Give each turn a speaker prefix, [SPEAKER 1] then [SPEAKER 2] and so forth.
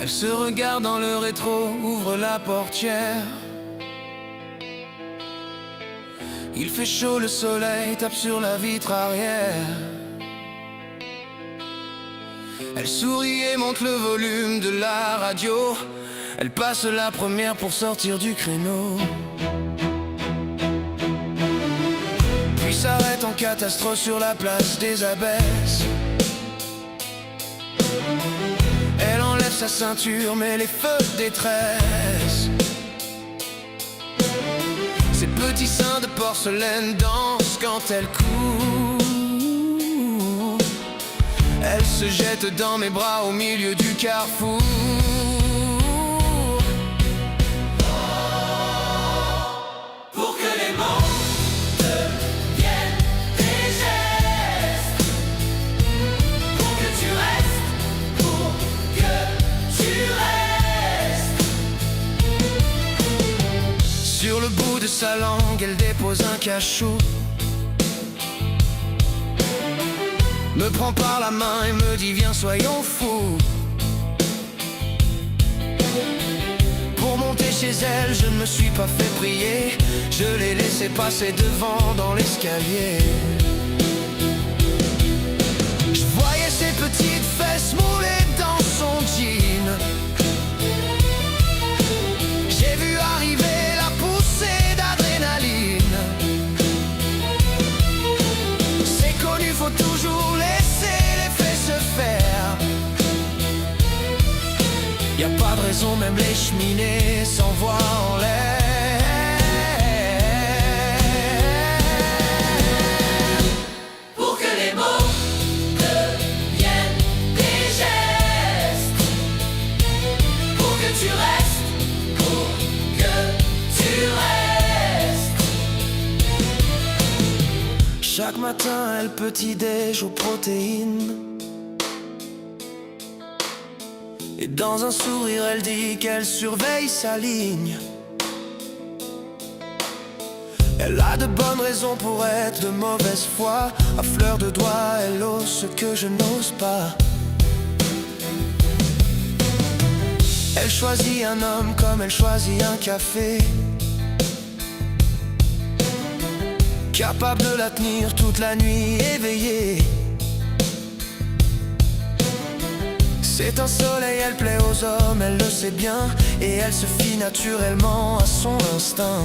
[SPEAKER 1] Elle se regarde dans le rétro, ouvre la portière. Il fait chaud, le soleil tape sur la vitre arrière. Elle sourit et monte le volume de la radio. Elle passe la première pour sortir du créneau. Puis s'arrête en catastrophe sur la place des Abbesses. Elle enlève sa ceinture, mais les feux de détresse. Ses petits seins de porcelaine dansent quand elle court. Elle se jette dans mes bras au milieu du carrefour.
[SPEAKER 2] Pour que les mots deviennent des gestes. Pour que tu restes, pour que tu restes.
[SPEAKER 1] Sur le bout de sa langue, elle dépose un cachot. Me prend par la main et me dit viens soyons fous. Pour monter chez elle, je ne me suis pas fait prier. Je l'ai laissé passer devant dans l'escalier. Je voyais ses petites fesses moulées dans son jean. J'ai vu arriver la poussée d'adrénaline. C'est connu, faut toujours laisser les faits se faire. Y a pas de raison, même les cheminées s'envoient en l'air.
[SPEAKER 2] Pour que les mots deviennent des gestes. Pour que tu restes, pour que tu restes.
[SPEAKER 1] Chaque matin, elle petit-déj aux protéines. Et dans un sourire, elle dit qu'elle surveille sa ligne. Elle a de bonnes raisons pour être de mauvaise foi. À fleur de doigt, elle ose ce que je n'ose pas. Elle choisit un homme comme elle choisit un café. Capable de la tenir toute la nuit éveillée. C'est un soleil, elle plaît aux hommes, elle le sait bien. Et elle se fie naturellement à son instinct.